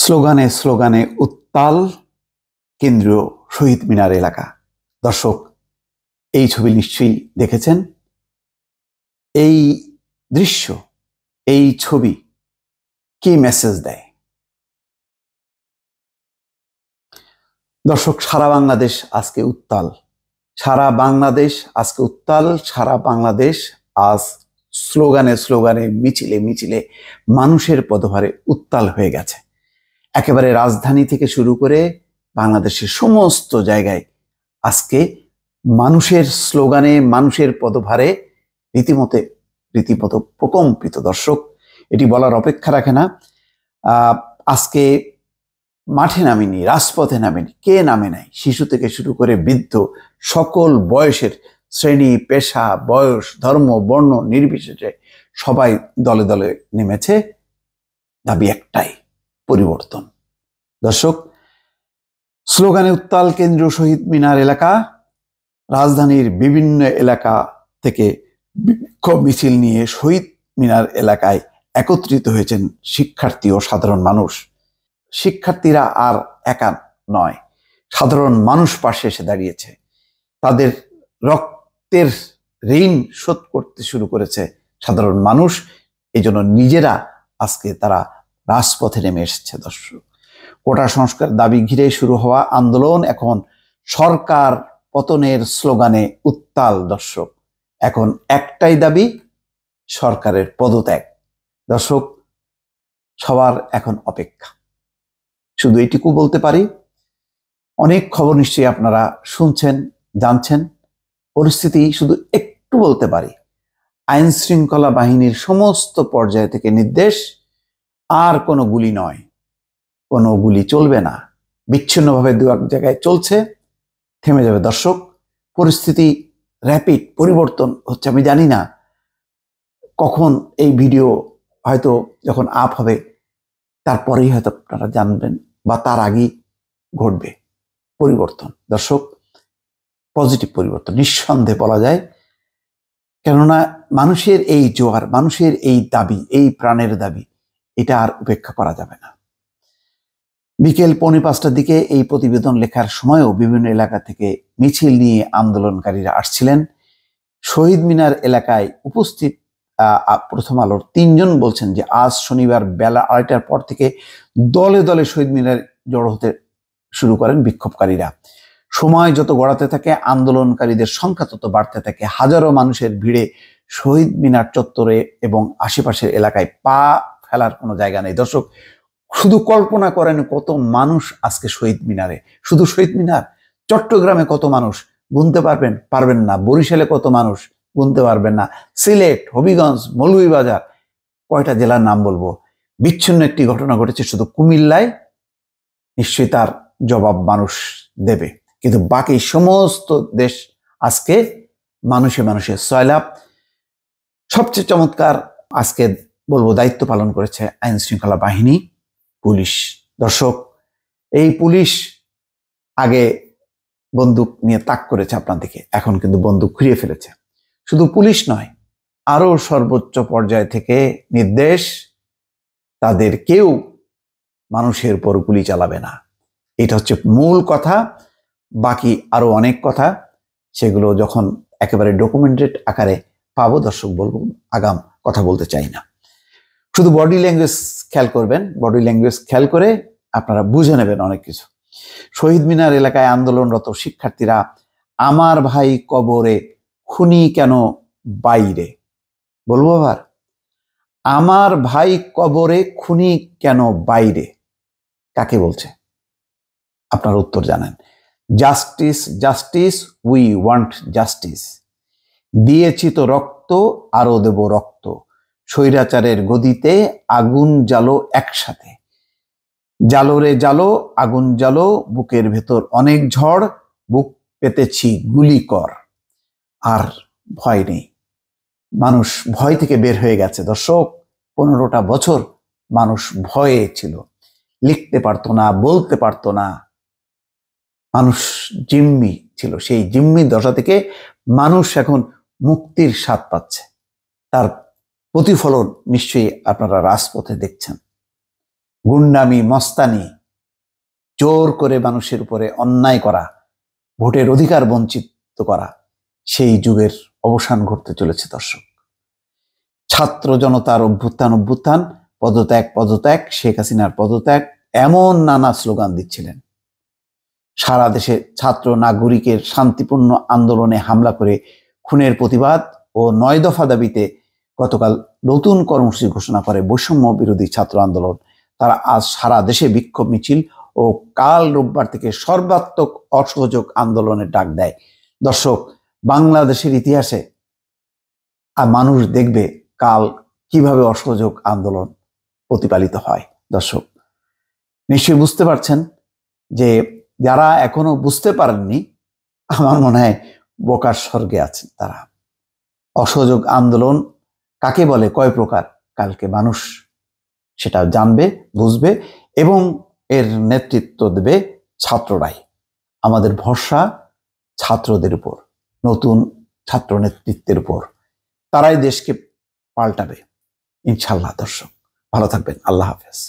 স্লোগানে স্লোগানে উত্তাল কেন্দ্রীয় শহীদ মিনার এলাকা। দর্শক, এই ছবি নিশ্চয়ই দেখেছেন। এই দৃশ্য, এই ছবি কি মেসেজ দেয়? দর্শক, সারা বাংলাদেশ আজকে উত্তাল। সারা বাংলাদেশ আজকে উত্তাল। সারা বাংলাদেশ আজ স্লোগানে স্লোগানে, মিছিলে মিছিলে মানুষের পদভারে উত্তাল হয়ে গেছে। একেবারে রাজধানী থেকে শুরু করে বাংলাদেশের সমস্ত জায়গায় আজকে মানুষের স্লোগানে, মানুষের পদভারে রীতিমতো প্রকম্পিত। দর্শক, এটি বলার অপেক্ষা রাখে না। আজকে মাঠে নামেনি, রাজপথে নামেনি, কে নামে নাই? শিশু থেকে শুরু করে বৃদ্ধ, সকল বয়সের শ্রেণী, পেশা, বয়স, ধর্ম, বর্ণ নির্বিশেষে সবাই দলে দলে নেমেছে। দাবি একটাই, পরিবর্তন। দর্শক, স্লোগানে উত্তাল কেন্দ্রীয় শহীদ মিনার এলাকা। রাজধানীর বিভিন্ন এলাকা থেকে বিক্ষোভ মিছিল নিয়ে শহীদ মিনার এলাকায় একত্রিত হয়েছেন শিক্ষার্থী ও সাধারণ মানুষ। শিক্ষার্থীরা আর একা নয়, সাধারণ মানুষ পাশে এসে দাঁড়িয়েছে। তাদের রক্তের ঋণ শোধ করতে শুরু করেছে সাধারণ মানুষ। এই জন্য নিজেরা আজকে তারা রাজপথে নেমে এসেছে। দর্শক, কোটা সংস্কার দাবি ঘিরে শুরু হওয়া আন্দোলন এখন সরকার পতনের স্লোগানে উত্তাল। দর্শক, এখন একটাই দাবি, সরকারের পদত্যাগ। দর্শক, সবার এখন অপেক্ষা। শুধু এইটুকু বলতে পারি, অনেক খবর নিশ্চয়ই আপনারা শুনছেন, জানছেন। পরিস্থিতি শুধু একটু বলতে পারি, আইন শৃঙ্খলা বাহিনীর সমস্ত পর্যায় থেকে নির্দেশ, আর কোনো গুলি নয়, কোনো গুলি চলবে না। বিচ্ছিন্নভাবে দু এক জায়গায় চলছে, থেমে যাবে। দর্শক, পরিস্থিতি র্যাপিড পরিবর্তন হচ্ছে। আমি জানি না কখন এই ভিডিও হয়তো যখন আপ হবে তারপরেই হয়তো আপনারা জানবেন, বা তার আগেই ঘটবে পরিবর্তন। দর্শক, পজিটিভ পরিবর্তন নিঃসন্দেহে বলা যায়। কেননা মানুষের এই জোয়ার, মানুষের এই দাবি, এই প্রাণের দাবি, এটা আর উপেক্ষা করা যাবে না। বিকেল 4:45টার দিকে এই প্রতিবেদন লেখার সময়ও বিভিন্ন এলাকা থেকে মিছিল নিয়ে আন্দোলনকারীরা আসছিলেন শহীদ মিনার এলাকায় উপস্থিত। প্রথম আলোর 3 জন বলছেন যে আজ শনিবার বেলা 2:30টার পর থেকে দলে দলে শহীদ মিনার জড়ো হতে শুরু করেন বিক্ষোভকারীরা। সময় যত গড়াতে থাকে, আন্দোলনকারীদের সংখ্যা তত বাড়তে থাকে। হাজারো মানুষের ভিড়ে শহীদ মিনার চত্বরে এবং আশেপাশের এলাকায় পা ফেলার কোনো জায়গা নেই। দর্শক, শুধু কল্পনা করেন কত মানুষ আজকে শহীদ মিনারে। শুধু শহীদ মিনার, চট্টগ্রামে কত মানুষ গুনতে পারবেন না। বরিশালে কত মানুষ গুনতে পারবেন না। সিলেট, হবিগঞ্জ, মৌলভীবাজার, কয়টা জেলার নাম বলবো? বিচ্ছিন্ন একটি ঘটনা ঘটেছে শুধু কুমিল্লায়, নিশ্চয়ই তার জবাব মানুষ দেবে। কিন্তু বাকি সমস্ত দেশ আজকে মানুষে মানুষে সয়লাভ। সবচেয়ে চমৎকার আজকে বলবো দায়িত্ব পালন করেছে আইন শৃঙ্খলা বাহিনী, পুলিশ। দর্শক, এই পুলিশ আগে বন্দুক নিয়ে তাক করেছে আপনার দিকে, এখন কিন্তু বন্দুক ঘুরিয়ে ফেলেছে। শুধু পুলিশ নয়, আরো সর্বোচ্চ পর্যায় থেকে নির্দেশ, তাদের কেউ মানুষের উপর গুলি চালাবে না। এটা হচ্ছে মূল কথা। বাকি আরো অনেক কথা, সেগুলো যখন একেবারে ডকুমেন্টেড আকারে পাবো দর্শক বলবো, আগাম কথা বলতে চাই না। শুধু বডি ল্যাঙ্গুয়েজ খেয়াল করবেন, বডি ল্যাঙ্গুয়েজ খেয়াল করে আপনারা বুঝে নেবেন অনেক কিছু। শহীদ মিনার এলাকায় আন্দোলনরত শিক্ষার্থীরা আমার ভাই কবরে, খুনি কেন বাইরে? বলবো আবার, আমার ভাই কবরে, খুনি কেন বাইরে? কাকে বলছে? আপনার উত্তর জানেন। Justice, justice, we want justice. দিয়েছি তো রক্ত, আরো দেব রক্ত। স্বৈরাচারের গদিতে আগুন জ্বালো একসাথে। জালো রে জালো, আগুন জ্বালো, বুকের ভেতর অনেক ঝড়, বুক পেতেছি গুলি কর। আর ভয় নেই, মানুষ ভয় থেকে বের হয়ে গেছে। দর্শক, 15টা বছর মানুষ ভয়ে ছিল, লিখতে পারতো না, বলতে পারতো না। মানুষ জিম্মি ছিল। সেই জিম্মি দশা থেকে মানুষ এখন মুক্তির স্বাদ পাচ্ছে। তার প্রতিফলন নিশ্চয়ই আপনারা রাজপথে দেখছেন। গুন্ডামি, মস্তানি, জোর করে মানুষের উপরে অন্যায় করা, ভোটের অধিকার বঞ্চিত করা, সেই যুগের অবসান ঘটতে চলেছে দর্শক। ছাত্র জনতার অভ্যুত্থান, পদত্যাগ, শেখ হাসিনার পদত্যাগ, এমন নানা স্লোগান দিচ্ছিলেন। সারা দেশে ছাত্র নাগরিকের শান্তিপূর্ণ আন্দোলনে হামলা করে খুনের প্রতিবাদ ও 9 দফা দাবিতে গতকাল নতুন কর্মসূচি ঘোষণা করে বৈষম্য বিরোধী ছাত্র আন্দোলন। তারা আজ সারা দেশে বিক্ষোভ মিছিল ও কাল রোববার থেকে সর্বাত্মক অসহযোগ আন্দোলনের ডাক দেয়। দর্শক, বাংলাদেশের ইতিহাসে মানুষ দেখবে কাল কিভাবে অসহযোগ আন্দোলন প্রতিপালিত হয়। দর্শক, নিশ্চয়ই বুঝতে পারছেন যে যারা এখনো বুঝতে পারেননি, আমার মনে হয় বোকার স্বর্গে আছেন তারা। অসহযোগ আন্দোলন কাকে বলে, কয় প্রকার, কালকে মানুষ সেটা জানবে, বুঝবে এবং এর নেতৃত্ব দেবে ছাত্ররাই। আমাদের ভরসা ছাত্রদের উপর, নতুন ছাত্র নেতৃত্বের উপর। তারাই দেশকে পাল্টাবে ইনশাল্লাহ। দর্শক, ভালো থাকবেন। আল্লাহ হাফেজ।